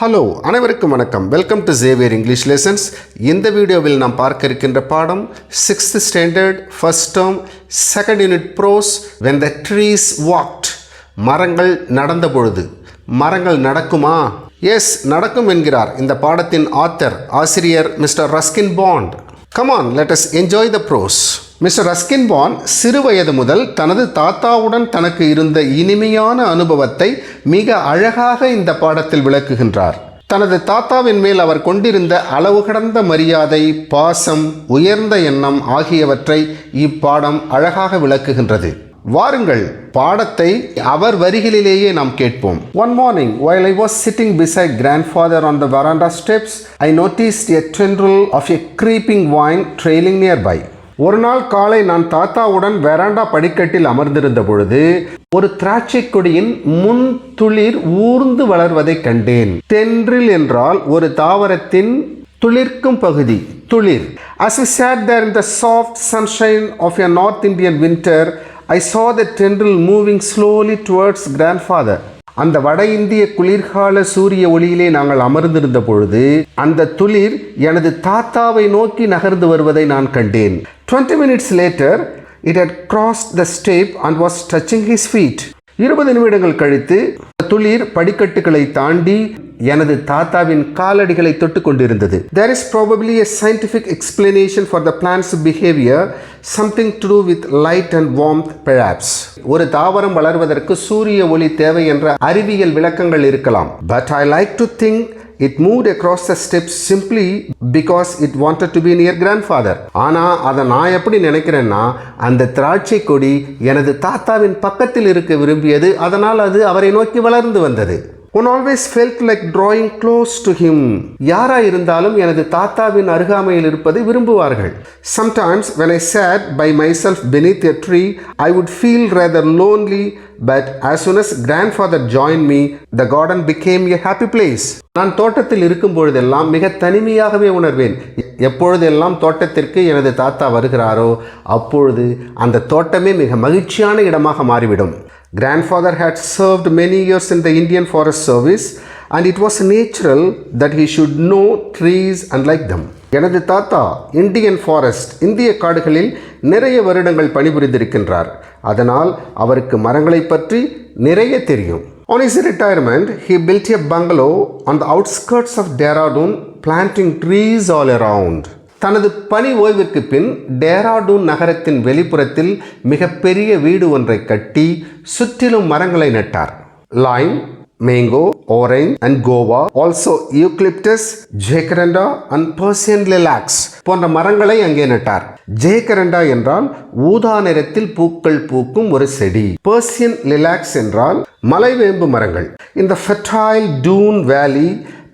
Hello அனைவருக்கும் வணக்கம். Welcome to Xavier English lessons. இந்த வீடியோவில் நாம் பார்க்க இருக்கின்ற பாடம் 6th standard first term second unit prose when the trees walked. மரங்கள் நடந்த பொழுது. மரங்கள் நடக்குமா? எஸ், நடக்கும் என்கிறார் இந்த பாடத்தின் ஆசிரியர் mister Ruskin bond. Come on, let us enjoy the prose. Mister Ruskin bond சிறு வயது முதல் தனது தாத்தாவுடன் தனக்கு இருந்த இனிமையான அனுபவத்தை மிக அழகாக இந்த பாடத்தில் விளக்குகின்றார். தனது தாத்தாவின் மேல் அவர் கொண்டிருந்த அளவு கடந்த மரியாதை, பாசம், உயர்ந்த எண்ணம் ஆகியவற்றை இப்பாடம் அழகாக விளக்குகின்றது. வாருங்கள், பாடத்தை அவர் வரிகளிலேயே நாம் கேட்போம். One morning, while I was sitting beside grandfather on the veranda steps, I noticed a tendril of a creeping vine trailing nearby. ஒரு நாள் காலை நான் தாத்தாவுடன் வெராண்டா படிக்கட்டில் அமர்ந்திருந்த பொழுது ஒரு திராட்சை கொடியின் முன் துளிர் ஊர்ந்து வளர்வதை கண்டேன். தென்றில் என்றால் ஒரு தாவரத்தின் துளிர்க்கும் பகுதி, துளிர். As we sat there in the soft sunshine of a North Indian winter, I saw the tendril moving slowly towards grandfather. அந்த வட இந்திய குளிர்கால சூரிய ஒளியிலே நாங்கள் அமர்ந்திருந்த பொழுது அந்த துளிர் எனது தாத்தாவை நோக்கி நகர்ந்து வருவதை நான் கண்டேன். 20 minutes later, it had crossed the step and was touching his feet. 20 நிமிடங்கள் கழித்து துளிர் படிக்கட்டுகளை தாண்டி எனது தாத்தாவின் காலடிகளை தொட்டு கொண்டிருந்தது. There is probably a scientific explanation for the plant's behavior, something to do with light and warmth perhaps. ஒரு தாவரம் வளர்வதற்கு சூரிய ஒளி தேவை என்ற அறிவியல் விளக்கங்கள் இருக்கலாம். But I like to think it moved across the steps simply because it wanted to be near grandfather. ஆனா அதை நான் எப்படி நினைக்கிறேன்னா, அந்த திராட்சை கொடி எனது தாத்தாவின் பக்கத்தில் இருக்க விரும்பியது, அதனால் அது அவரை நோக்கி வளர்ந்து வந்தது. One always felt like drawing close to him. யாரா இருந்தாலும் எனது தாத்தாவின் அருகாமையில் இருப்பதை விரும்புவார்கள். Sometimes when I sat by myself beneath a tree, I would feel rather lonely, but as soon as grandfather joined me, the garden became a happy place. நான் தோட்டத்தில் இருக்கும் பொழுதெல்லாம் மிக தனிமையாகவே உணர்வேன். எப்பொழுதெல்லாம் தோட்டத்திற்கு எனது தாத்தா வருகிறாரோ அப்பொழுது அந்த தோட்டமே மிக மகிழ்ச்சியான இடமாக மாறிவிடும். Grandfather had served many years in the Indian Forest Service and it was natural that he should know trees and like them. எனது தாத்தா இந்தியன் ஃபாரஸ்ட், இந்திய காடுகளில் நிறைய வருடங்கள் பணிபுரிந்திருக்கின்றார். அதனால் அவருக்கு மரங்களை பற்றி நிறைய தெரியும். On his retirement, he built a bungalow on the outskirts of Dehradun, planting trees all around. தனது பணி ஓய்விற்கு பின் டேராடூன் நகரத்தின் வெளிப்புறத்தில் மிகப்பெரிய வீடு ஒன்றை கட்டி சுற்றிலும் மரங்களை நட்டார். Lime, mango, orange and guava, also eucalyptus, jacaranda and Persian lilacs போன்ற மரங்களை அங்கே நட்டார். ஜேக்கரண்டா என்றால் ஊதா நிறத்தில் பூக்கள் பூக்கும் ஒரு செடி. பர்சியன் லிலாக்ஸ் என்றால் மலைவேம்பு மரங்கள். In the fertile Doon Valley,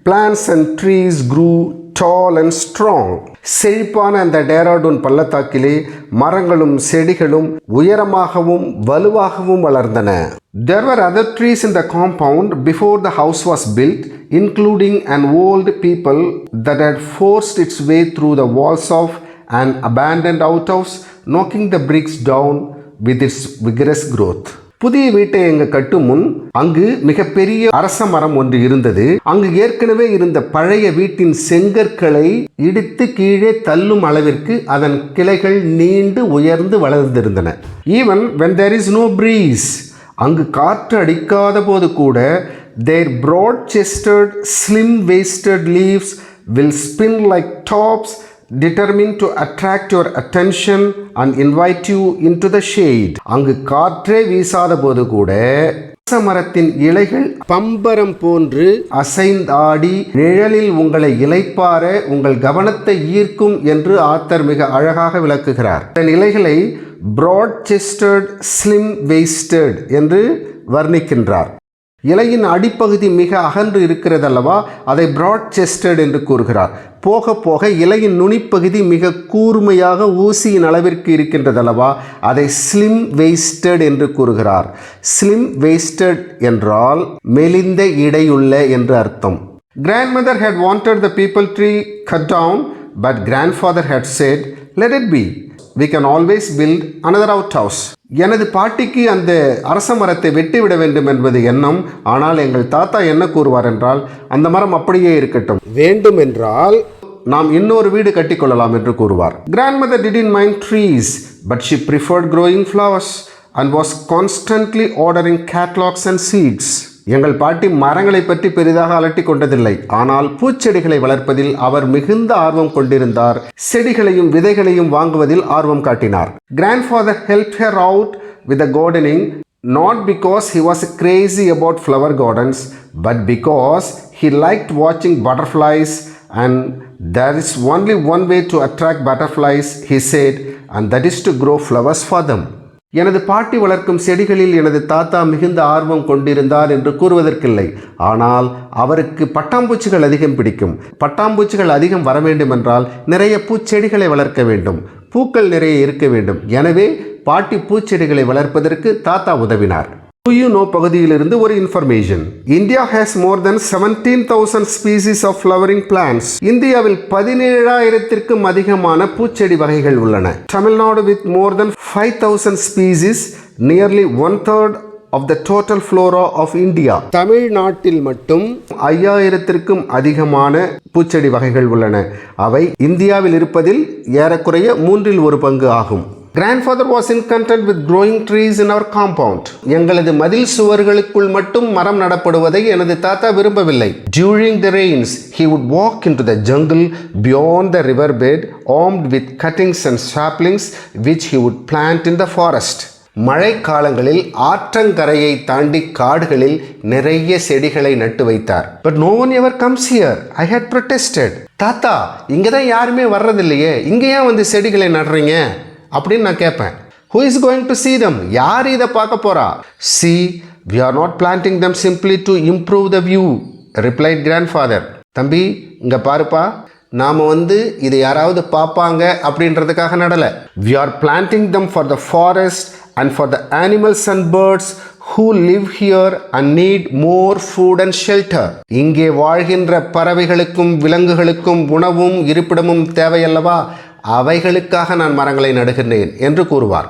plants and trees grew tall and strong. செழிப்பான அந்த டேராடூன் பள்ளத்தாக்கிலே மரங்களும் செடிகளும் உயரமாகவும் வலுவாகவும் வளர்ந்தன. There were other trees in the compound before the house was built, including an old people that had forced its way through the walls of an abandoned outhouse, knocking the bricks down with its vigorous growth. புதிய வீட்டை எங்க கட்டும் முன் அங்கு மிகப்பெரிய அரச மரம் ஒன்று இருந்தது. அங்கு ஏற்கனவே இருந்த பழைய வீட்டின் செங்கற்களை இடித்து கீழே தள்ளும் அளவிற்கு அதன் கிளைகள் நீண்டு உயர்ந்து வளர்ந்திருந்தன. Even when there is no breeze, அங்கு காற்று அடிக்காத போது கூட their broad-chested, slim-waisted leaves will spin like tops, determined to attract your attention and invite you into the shade. அங்கு காற்றே வீசாத போது கூட மரத்தின் இலைகள் பம்பரம் போன்று அசைந்தாடி நிழலில் உங்களை இளைப்பாற உங்கள் கவனத்தை ஈர்க்கும் என்று ஆத்தர் மிக அழகாக விளக்குகிறார். தன் இலைகளை broad-chested, slim-waisted என்று வர்ணிக்கின்றார். இலையின் அடிப்பகுதி மிக அகன்று இருக்கிறதல்லவா, அதை broad-chested என்று கூறுகிறார். போக போக இலையின் நுனிப்பகுதி மிக கூர்மையாக ஊசியின் அளவிற்கு இருக்கின்றதல்லவா, அதை slim-waisted என்று கூறுகிறார். slim-waisted என்றால் மெலிந்த இடையுள்ள என்று அர்த்தம். Grandmother had wanted the peepal tree cut down, but grandfather had said, let it be. We can always build another outhouse. எனது பாட்டிக்கு அந்த அரச மரத்தை வெட்டிவிட வேண்டும் என்பது எண்ணம். ஆனால் எங்கள் தாத்தா என்ன கூறுவார் என்றால், அந்த மரம் அப்படியே இருக்கட்டும், வேண்டும் என்றால் நாம் இன்னொரு வீடு கட்டிக்கொள்ளலாம் என்று கூறுவார். Grandmother didn't mind trees, but she preferred growing flowers and was constantly ordering catalogs and seeds. எங்கள் பாட்டி மரங்களை பற்றி பெரிதாக அலட்டிக் கொண்டதில்லை. ஆனால் பூச்செடிகளை வளர்ப்பதில் அவர் மிகுந்த ஆர்வம் கொண்டிருந்தார். செடிகளையும் விதைகளையும் வாங்குவதில் ஆர்வம் காட்டினார். Grandfather helped her out with the gardening, not because he was crazy about flower gardens, but because he liked watching butterflies, and there is only one way to attract butterflies, he said, and that is to grow flowers for them. எனது பாட்டி வளர்க்கும் செடிகளில் எனது தாத்தா மிகுந்த ஆர்வம் கொண்டிருந்தார் என்று கூறுவதற்கில்லை. ஆனால் அவருக்கு பட்டாம்பூச்சிகள் அதிகம் பிடிக்கும். பட்டாம்பூச்சிகள் அதிகம் வர வேண்டும் என்றால் நிறைய பூச்செடிகளை வளர்க்க வேண்டும், பூக்கள் நிறைய இருக்க வேண்டும். எனவே பாட்டி பூச்செடிகளை வளர்ப்பதற்கு தாத்தா உதவினார். பகுதியிலிருந்து ஒரு information. India has more than 17,000 species of flowering plants. இந்தியாவில் 17,000க்கும் அதிகமான பூச்செடி வகைகள் உள்ளன. Tamil Nadu with more than 5,000 species, nearly 1/3 of the total flora of India. தமிழ்நாட்டில் மட்டும் 5,000க்கும் அதிகமான பூச்செடி வகைகள் உள்ளன. அவை இந்தியாவில் இருப்பதில் ஏறக்குறைய 1/3 ஆகும். Grandfather was content with growing trees in our compound. எங்களது மதில் சுவர்களுக்குள் மட்டும் மரம் நடப்படுவதை எனது தாத்தா விரும்பவில்லை. During the rains, he would walk into the jungle beyond the riverbed, armed with cuttings and saplings which he would plant in the forest. மழை காலங்களில் ஆற்றங்கரையை தாண்டி காடுகளில் நிறைய செடிகளை நட்டு வைத்தார். But no one ever comes here. I had protested. தாத்தா, இங்கே தான் யாருமே வர்றதில்லையே, இங்கே ஏன் வந்து செடிகளை நடுறீங்க அப்படின்னு நான் கேட்பேன். Who is going to see them? யார் இதை பார்க்க போறா? See, we are not planting them simply to improve the view, replied grandfather. தம்பி, இங்க பாருப்பா, நாம இதை யாராவது பார்ப்பாங்க அப்படின்றதுக்காக நடல. We are planting them for the forest and for the animals and birds who live here and need more food and shelter. இங்கே வாழ்கின்ற பறவைகளுக்கும் விலங்குகளுக்கும் உணவும் இருப்பிடமும் தேவையல்லவா, அவைகளுக்காக நான் மரங்களை நடுகின்றேன் என்று கூறுவார்.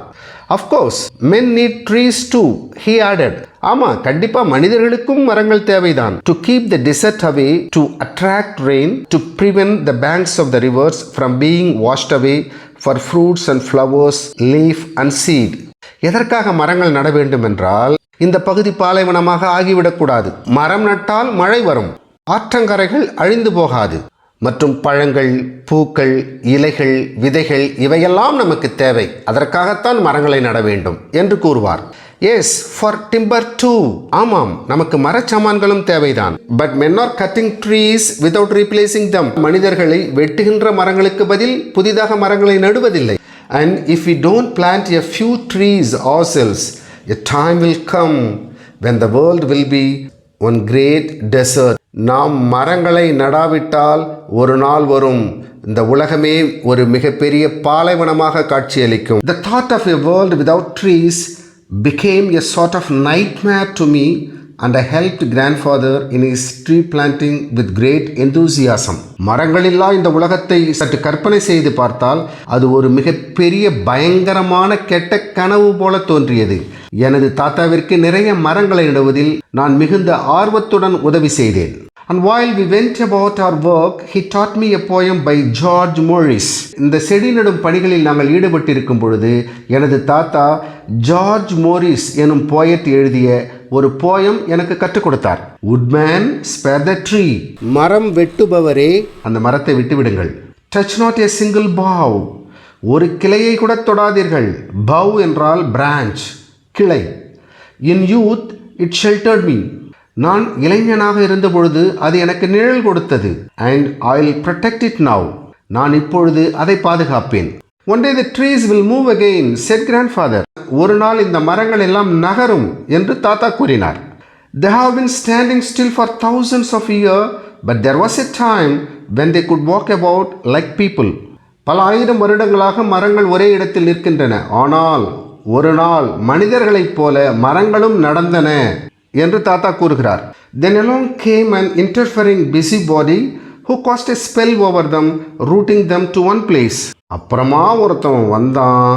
Of course, men need trees too, he added. ஆமா, கண்டிப்பா மனிதர்களுக்கும் மரங்கள் தேவைதான். To keep the desert away, to attract rain, to prevent the banks of the rivers from being washed away, for fruits and flowers, leaf and seed. எதற்காக மரங்கள் நட வேண்டும் என்றால், இந்த பகுதி பாலைவனமாக ஆகிவிடக்கூடாது. மரம் நட்டால் மழை வரும், ஆற்றங்கரைகள் அழிந்து போகாது, மற்றும் பழங்கள், பூக்கள், இலைகள், விதைகள் இவையெல்லாம் நமக்கு தேவை. அதற்காகத்தான் மரங்களை நட வேண்டும் என்று கூறுவார். Yes, for timber too. ஆமாம், நமக்கு மரச்சாமான்களும் தேவைதான். But men are cutting trees without replacing them. மனிதர்களை வெட்டுகின்ற மரங்களுக்கு பதில் புதிதாக மரங்களை நடுவதில்லை. And if we don't plant a few trees ourselves, a time will come when the world will be one great desert. நாம் மரங்களை நடாவிட்டால் ஒரு நாள் வரும், இந்த உலகமே ஒரு மிகப்பெரிய பாலைவனமாக காட்சியளிக்கும். The thought of a world without trees became a sort of nightmare to me, and I helped grandfather in his tree planting with great enthusiasm. மரங்களில்லா இந்த உலகத்தை சற்று கற்பனை செய்து பார்த்தால் அது ஒரு மிகப்பெரிய பயங்கரமான கெட்ட கனவு போல தோன்றியது. எனது தாத்தாவிற்கு நிறைய மரங்களை நடுவதில் நான் மிகுந்த ஆர்வத்துடன் உதவி செய்தேன். And while we went about our work, he taught me a poem by George Morris. இந்த செடி நடும் பணிகளில் நாங்கள் ஈடுபட்டிருக்கும் பொழுது எனது தாத்தா ஜார்ஜ் மோரிஸ் எனும் போயட் எழுதிய ஒரு போயம் எனக்கு கற்றுக் கொடுத்தார். Woodman, spare the tree. மரம் வெட்டுபவரே, அந்த மரத்தை விட்டுவிடுங்கள். Touch not a single bough. ஒரு கிளையை கூட தொடாதீர்கள். Bough என்றால் branch, கிளை. In youth, it sheltered me. நான் இளைஞனாக இருந்த பொழுது அது எனக்கு நிழல் கொடுத்தது. And I'll protect it now. நான் இப்பொழுது அதை பாதுகாப்பேன். One day the trees will move again, said grandfather. ஒரு நாள் இந்த மரங்கள் எல்லாம் நகரும் என்று தாத்தா கூறினார். They have been standing still for thousands of years, but there was a time when they could walk about like people. பல ஆயிரம் வருடங்களாக மரங்கள் ஒரே இடத்தில் நிற்கின்றன. ஆனால் ஒரு நாள் மனிதர்களைப் போல மரங்களும் நடந்தன என்று தாத்தா கூறுகிறார். Then along came an interfering busybody who cast a spell over them, rooting them to one place. அப்புறமா ஒருத்தன் வந்தான்.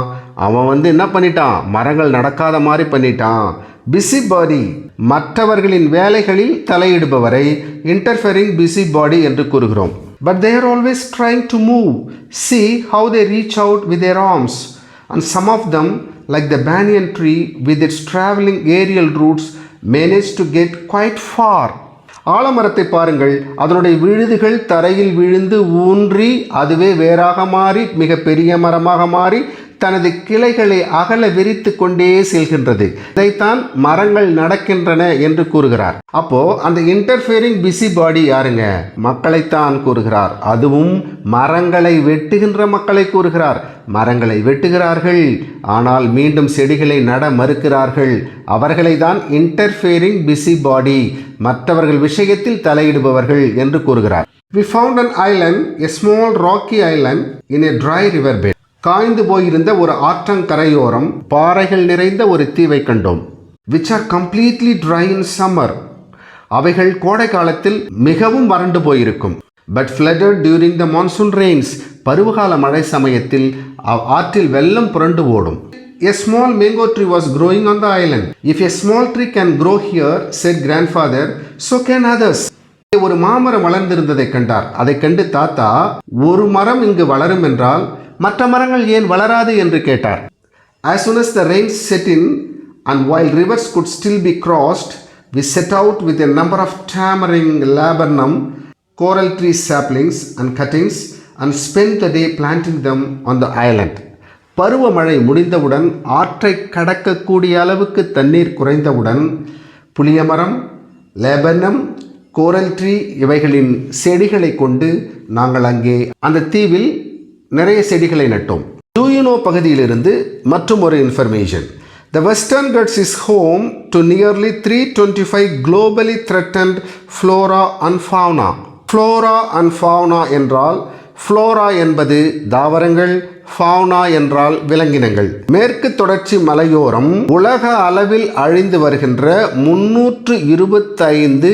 அவன் என்ன பண்ணிட்டான், மரங்கள் நடக்காத மாதிரி பண்ணிட்டான். பிஸி பாடி, மற்றவர்களின் வேலைகளில் தலையிடுபவரை இன்டர்ஃபெரிங் பிஸி பாடி என்று கூறுகிறோம். But they are always trying to move. See how they reach out with their arms. And some of them, like the banyan tree with its traveling aerial roots, manage to get quite far. ஆலமரத்தை பாருங்கள், அதனுடைய விழுதுகள் தரையில் விழுந்து ஊன்றி அதுவே வேறாக மாறி மிக பெரிய மரமாக மாறி தனது கிளைகளை அகல விரித்து கொண்டே செல்கின்றது. இதைத்தான் மரங்கள் நடக்கின்றன என்று கூறுகிறார். அப்போ அந்த இன்டர்ஃபியரிங் பிஸி பாடி யாருங்க? மக்களைத்தான் கூறுகிறார். அதுவும் மரங்களை வெட்டுகின்ற மக்களை கூறுகிறார். மரங்களை வெட்டுகிறார்கள், ஆனால் மீண்டும் செடிகளை நட மறுக்கிறார்கள். அவர்களை தான் இன்டர்ஃபியரிங் பிஸி பாடி, மற்றவர்கள் விஷயத்தில் தலையிடுபவர்கள் என்று கூறுகிறார். We found an island, a small rocky island in a dry river bed. காய்ந்து போயிருந்த ஒரு ஆற்றங்கரையோரம் பாறைகள் நிறைந்த ஒரு தீவை கண்டோம். which are completely dry in summer. அவைகள் கோடை காலத்தில் மிகவும் வறண்டு போயிருக்கும். but flooded during the monsoon rains. பருவகால மழை சமயத்தில் ஆற்றில் வெள்ளம் புரண்டு ஓடும். a small mango tree was growing on the island. if a small tree can grow here, said grandfather, so can others. ஒரு மாமரம் வளர்ந்திருந்ததை கண்டார். அதை கண்டு தாத்தா, ஒரு மரம் இங்கு வளரும் என்றால் மற்ற மரங்கள் ஏன் வளராது என்று கேட்டார். As soon as the rains set in and while rivers could still be crossed, we set out with a number of tamarind, laburnum, coral tree saplings and cuttings and spent the day planting them on the island. பருவமழை முடிந்தவுடன், ஆற்றை கடக்கக்கூடிய அளவுக்கு தண்ணீர் குறைந்தவுடன், புளியமரம், லேபனம், கோரல் tree இவைகளின் செடிகளை கொண்டு நாங்கள் அங்கே அந்த தீவில் நிறைய செடிகளை நட்டோம். Do you know பகுதியிலிருந்து மற்றும் ஒரு information. The Western Ghats is home to nearly 325 globally threatened flora and fauna. Flora and fauna என்றால், flora என்பது தாவரங்கள், fauna என்றால் விலங்கினங்கள். மேற்கு தொடர்ச்சி மலையோரம் உலக அளவில் அழிந்து வருகின்ற 325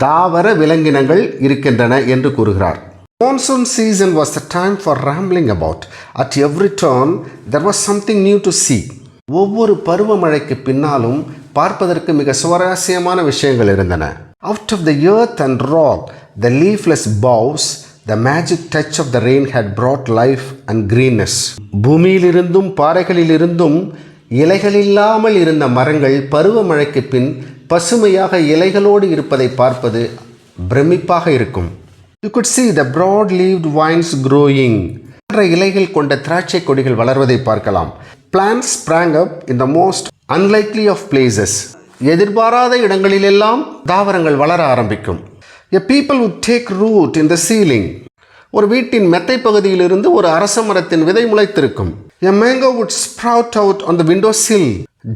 தாவர விலங்கினங்கள் இருக்கின்றன என்று கூறுகிறார். Monsoon season was the time for rambling about. At every turn there was something new to see. ஒவ்வொரு பருவமழைக்கு பின்னாலும் பார்ப்பதற்கு மிக சுவாரஸ்யமான விஷயங்கள் இருந்தன. Out of the earth and rock, the leafless boughs, the magic touch of the rain had brought life and greenness. பூமியிலிருந்தும் பாறைகளிலிருந்தும் இலைகள் இல்லாமல் இருந்த மரங்கள் பருவமழைக்கு பின் பசுமையாக இலைகளோடு இருப்பதை பார்ப்பது பிரமிப்பாக இருக்கும். You could see the broad-leaved vines growing. இலைகள் கொண்ட திராட்சை கொடிகள் வளர்வதை பார்க்கலாம். Plants sprang up in the most unlikely of places. எதிர்பாராத இடங்களிலெல்லாம் தாவரங்கள் வளர ஆரம்பிக்கும். A people would take root in the ceiling. ஒரு வீட்டின் மெத்தை பகுதியிலிருந்து ஒரு அரச மரத்தின் விதை முளைத்திருக்கும். A mango would sprout out on the window sill.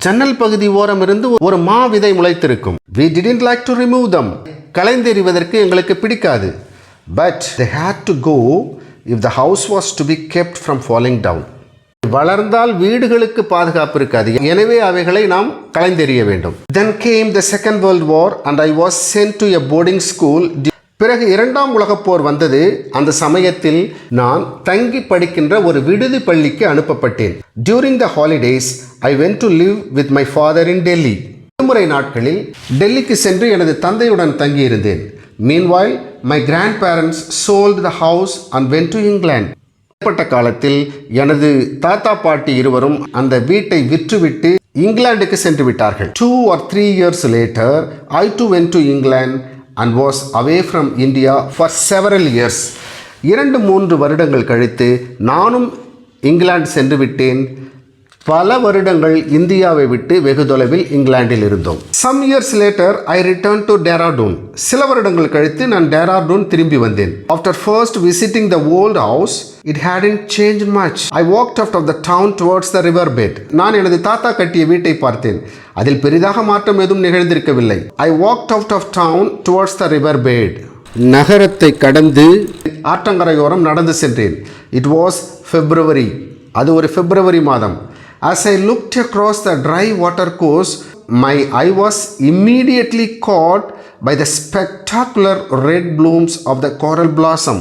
ஜன்னல் பகுதி ஓரமிருந்து ஒரு மா விதை முளைத்திருக்கும். We didn't like to remove them. களைந்தெறிவதற்கு எங்களுக்கு பிடிக்காது. But they had to go if the house was to be kept from falling down. வளர்ந்தால் வீடுகளுக்கு பாதுகாப்பு இருக்காது, எனவே அவைகளை நாம் களைந்தெறிய வேண்டும். Then came the Second World War and I was sent to a boarding school. பிறகு இரண்டாம் உலகப் போர் வந்தது. அந்த சமயத்தில் நான் தங்கி படிக்கின்ற ஒரு விடுதி பள்ளிக்கு அனுப்பப்பட்டேன். During the holidays I went to live with my father in Delhi. விடுமுறை நாட்களில் டெல்லிக்கு சென்று எனது தந்தையுடன் தங்கியிருந்தேன். Meanwhile, my grandparents sold the house and went to England. ஏற்பட்ட காலத்தில் எனது தாத்தா பாட்டி இருவரும் அந்த வீட்டை விற்றுவிட்டு இங்கிலாந்துக்கு சென்று விட்டார்கள். 2 or 3 years later, I too went to England and was away from India for several years. 2-3 வருடங்கள் கழித்து நானும் இங்கிலாந்து சென்று விட்டேன். பல வருடங்கள் இந்தியாவை விட்டு வெகு தொலைவில் இங்கிலாந்தில் இருந்தோம். Some years later, I returned to Dehradun. சில வருடங்கள் கழித்து நான் டேராடூன் திரும்பி வந்தேன். After first visiting the old house, it hadn't changed much. I walked out of the town towards the river bed. நான் எனது தாத்தா கட்டிய வீட்டை பார்த்தேன். அதில் பெரிதாக மாற்றம் எதுவும் நிகழ்ந்திருக்கவில்லை. I walked out of town towards the river bed. நகரத்தை கடந்து ஆற்றங்கரையோரம் நடந்து சென்றேன். It was February. அது ஒரு பிப்ரவரி மாதம். As I looked across the dry water course, my eye was immediately caught by the spectacular red blooms of the coral blossom.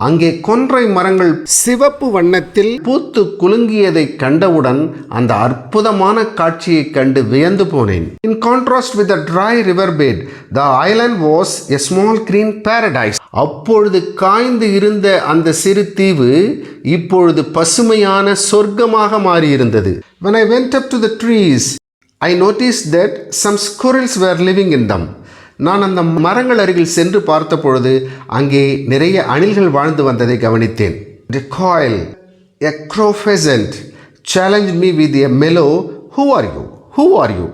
அங்கே கொன்றை மரங்கள் சிவப்பு வண்ணத்தில் பூத்து குலுங்கியதை கண்டவுடன் அந்த அற்புதமான காட்சியை கண்டு வியந்து போனேன். In contrast with the dry river bed, the island was a small green paradise. அப்பொழுது காய்ந்து இருந்த அந்த சிறு தீவு இப்பொழுது பசுமையான சொர்க்கமாக மாறியிருந்தது. When I went up to the trees, I noticed that some squirrels were living in them. நான் அந்த மரங்கள் அருகில் சென்று பார்த்த பொழுது அங்கே நிறைய அணில்கள் வாழ்ந்து வந்ததை கவனித்தேன். The quail, a crow pheasant, challenged me with a mellow, "Who are you? Who are you?"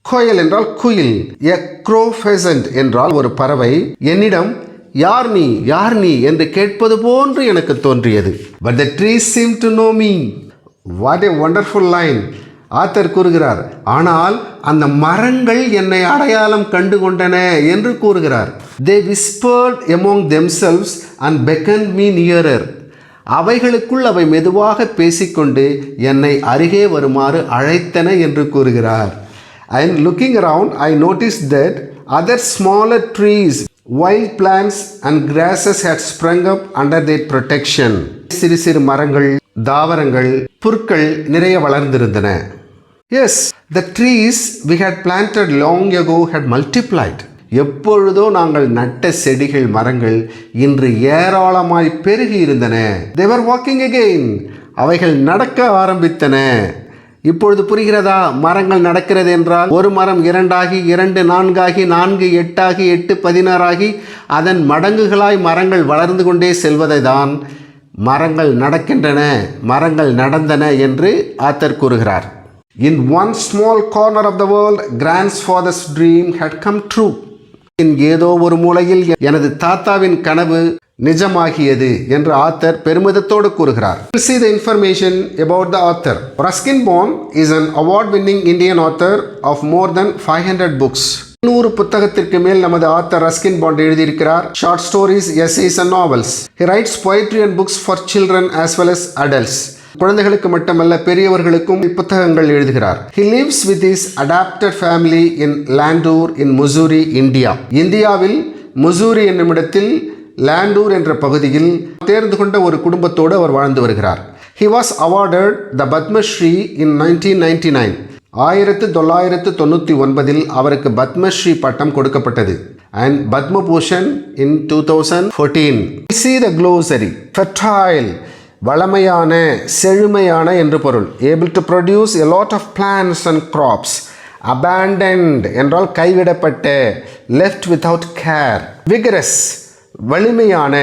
Quail என்றால் குயில், a crow pheasant என்றால் ஒரு பறவை என்னிடம் யார் நீ யார் நீ என்று கேட்பது போன்று எனக்கு தோன்றியது. But the trees seemed to know me. What a wonderful line. Author கூறுகிறார், ஆனால் அந்த மரங்கள் என்னை அடையாளம் கண்டு கொண்டன என்று கூறுகிறார். They whispered among themselves and beckoned me nearer. அவைகளுக்குள் அவை மெதுவாக பேசிக்கொண்டு என்னை அருகே வருமாறு அழைத்தன என்று கூறுகிறார். And looking around, I noticed that other smaller trees, wild plants and grasses had sprung up under their protection. சிறு சிறு மரங்கள், தாவரங்கள், புற்கள் நிறைய வளர்ந்திருந்தன. Yes, the trees we had planted long ago had multiplied. எப்பொழுதோ நாங்கள் நட்ட செடிகள் மரங்கள் இன்று ஏராளமாய் பெருகி இருந்தன. They were walking again. அவைகள் நடக்க ஆரம்பித்தன. இப்பொழுது புரிகிறதா? மரங்கள் நடக்கிறது என்றால் ஒரு மரம் 2 ஆகி 2 4 ஆகி 4 8 ஆகி 8 16 ஆகி அதன் மடங்குகளாய் மரங்கள் வளர்ந்து கொண்டே செல்வதை தான் மரங்கள் நடக்கின்றன, மரங்கள் நடந்தன என்று ஆத்தர் கூறுகிறார். In one small corner of the world, grandfather's dream had come true. ஏதோ ஒரு மூலையில் எனது தாத்தாவின் கனவு நிஜமாகியது என்று ஆத்தர் பெருமிதத்தோடு கூறுகிறார். See the information about the author. Ruskin Bond is an award-winning Indian author of more than 500 books. 100 புத்தகத்திற்கு மேல் நமது ஆத்தர் ரஸ்கின் பாண்ட் எழுதியிருக்கிறார். Short stories, essays and novels. He writes poetry and books for children as well as adults. குழந்தைகளுக்கு மட்டுமல்ல பெரியவர்களுக்கும் புத்தகங்கள் எழுதுகிறார். He lives with his adopted family in Landour in Missouri, India. இந்தியாவில் முசூரி என்னும் இடத்தில் லாண்டூர் என்ற பகுதியில் தேர்ந்து கொண்ட ஒரு குடும்பத்தோடு அவர் வாழ்ந்து வருகிறார். He was awarded the Padma Shri in 1999. 1999 அவருக்கு பத்மஸ்ரீ பட்டம் கொடுக்கப்பட்டது. And Padma Bhushan in 2014. See the glossary. Fertile, வளமையான, செழுமையான என்று பொருள். Able to produce a lot of plants and crops. Abandoned என்றால் கைவிடப்பட்ட, left without care. Vigorous, வலிமையான,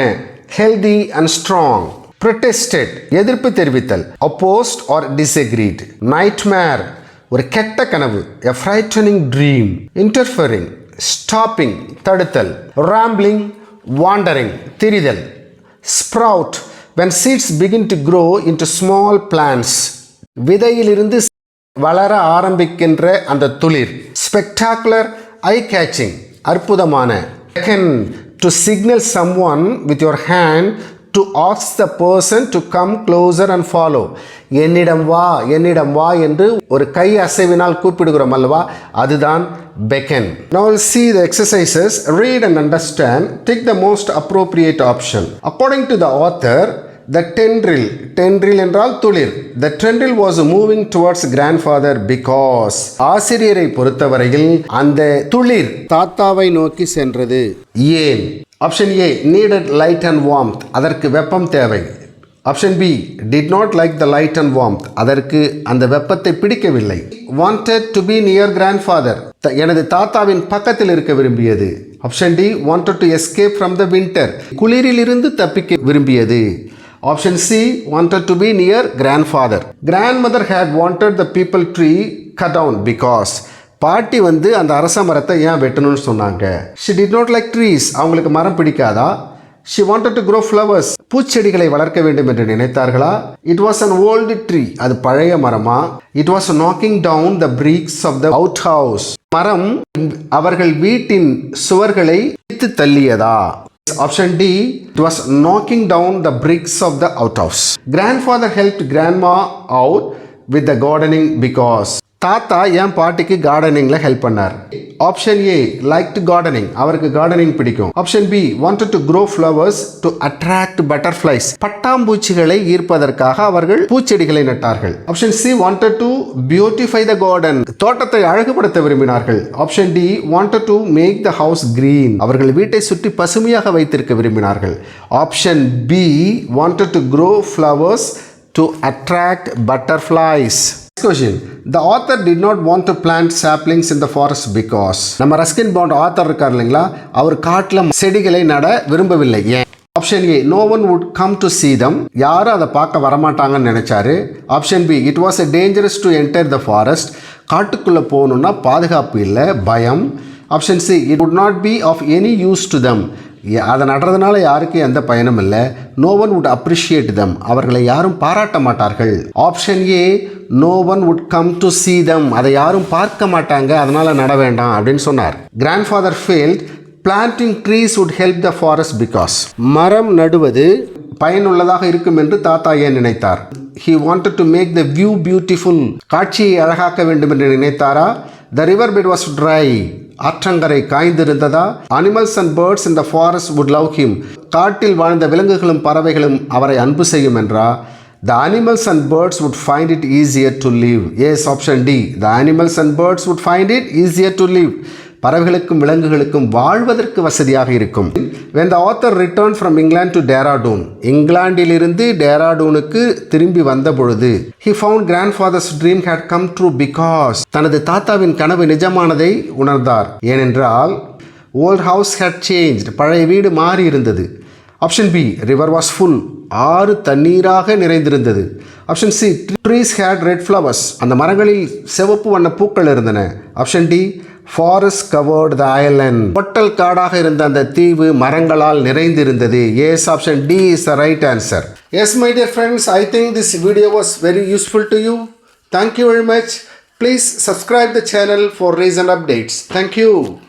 healthy and strong. Protested, எதிர்ப்பு தெரிவித்தல். Opposed or disagreed. Nightmare, ஒரு கெட்ட கனவு. A frightening dream. Interfering, stopping, தடுத்தல். Rambling, wandering, திரிதல். Sprout, when seeds begin to grow into small plants. விதையிலிருந்து வளர ஆரம்பிக்கின்ற அந்த துளிர். Spectacular, eye-catching, அற்புதமான. Beckon, to signal someone with your hand to ask the person to come closer and follow. என்னிடம் வா என்னிடம் வா என்று ஒரு கை அசைவினால் கூப்பிடுகிறோம் அல்லவா, அதுதான் beckon. Now we'll see the exercises. Read and understand. Take the most appropriate option. According to the author, the tendril என்றால் துளிர். The tendril was moving towards grandfather because. ஆசிரியரை பொறுத்தவரையில் அந்த துளிர் தாத்தாவை நோக்கி சென்றது. ஏன்? Option A, needed light and warmth. அதற்கு வெப்பம் தேவை. Option B, did not like the light and warmth. அதற்கு அந்த வெப்பத்தை பிடிக்கவில்லை. wanted to be near grandfather. எனது தாத்தாவின் பக்கத்தில் இருக்க விரும்பியது. Option D, wanted to escape from the winter. குளிரிலிருந்து தப்பிக்க விரும்பியது. Option C, wanted to be near grandfather. Grandmother had wanted the people tree cut down because. பாட்டி அந்த அரச மரத்தை ஏன் வெட்டணும்னு சொன்னாங்க. She did not like trees. அவங்களுக்கு மரம் பிடிக்காதா? She wanted to grow flowers. பூச்செடிகளை வளர்க்க வேண்டும் என்று நினைத்தார்களா? It was an old tree. அது பழைய மரமா? It was knocking down the bricks of the outhouse. மரம் அவர்கள் வீட்டின் சுவர்களை இடித்து தள்ளியதா? Option D, it was knocking down the bricks of the outhouse. Grandfather helped grandma out with the gardening because. தாத்தா என் பாட்டிக்கு கார்டனிங்கில் ஹெல்ப் பண்ணார். ஆப்ஷன் ஏ லைக்டு கார்டனிங், அவருக்கு கார்டனிங் பிடிக்கும். Option B wanted to grow flowers to attract butterflies, பட்டாம்பூச்சிகளை ஈர்ப்பதற்காக அவர்கள் பூச்செடிகளை நட்டார்கள். Option C wanted to beautify the garden, தோட்டத்தை அழகுபடுத்த விரும்பினார்கள். Option D wanted to make the house green, அவர்கள் வீட்டை சுற்றி பசுமையாக வைத்திருக்க விரும்பினார்கள். Option B wanted to grow flowers to attract butterflies. Question. The author did not want to plant saplings in the forest because நம்ம ரஸ்கின் பாண்ட் ஆத்தர் இருக்கார் இல்லைங்களா, அவர் காட்டில் செடிகளை நட விரும்பவில்லை. ஏன்? Option A no one would come to see them, யாரும் அதை பார்க்க வரமாட்டாங்கன்னு நினைச்சாரு. Option B it was dangerous to enter the forest, காட்டுக்குள்ளே போகணுன்னா பாதுகாப்பு இல்லை, பயம். Option C it would not be of any use to them, அதை நடுறதுனால யாருக்கும் எந்த பயனும் இல்லை. No one would appreciate them, அவர்களை யாரும் பாராட்ட மாட்டார்கள். Option A no one would come to see them, அதை யாரும் பார்க்க மாட்டாங்க, அதனால நட வேண்டாம் அப்படின்னு சொன்னார். Grandfather felt planting trees would help the forest because, மரம் நடுவது பயனுள்ளதாக இருக்கும் என்று தாத்தா ஏன் நினைத்தார்? He wanted to make the view beautiful, காட்சியை அழகாக்க வேண்டும் என்று நினைத்தாரா? The river bed was dry, ஆற்றங்கரை காய்ந்திருந்ததா? Animals and birds in the forest would love him, காட்டில் வாழ்ந்த விலங்குகளும் பறவைகளும் அவரை அன்பு செய்யும் என்றா? The animals and birds would find it easier to live. Yes, option D. The animals and birds would find it easier to live. பறவைகளுக்கும் விலங்குகளுக்கும் வாழ்வதற்கு வசதியாக இருக்கும். When the author returned from England to Dehradun, இங்கிலாந்திலிருந்து டேராடூனுக்கு திரும்பி வந்த பொழுது he found grandfather's dream had come true because, தனது தாத்தாவின் கனவு நிஜமானதை உணர்ந்தார். ஏனென்றால் old house had changed, பழைய வீடு மாறி இருந்தது. Option B river was full, ஆறு தண்ணீராக நிறைந்திருந்தது. Option C trees had red flowers, அந்த மரங்களில் சிவப்பு வண்ண பூக்கள் இருந்தன. Option D forest covered the island, பொட்டல் காடாக இருந்த அந்த தீவு மரங்களால் நிறைந்திருந்தது. Yes, option D is the right answer. Yes my dear friends, I think this video was very useful to you. Thank you very much. Please subscribe the channel for recent updates. Thank you.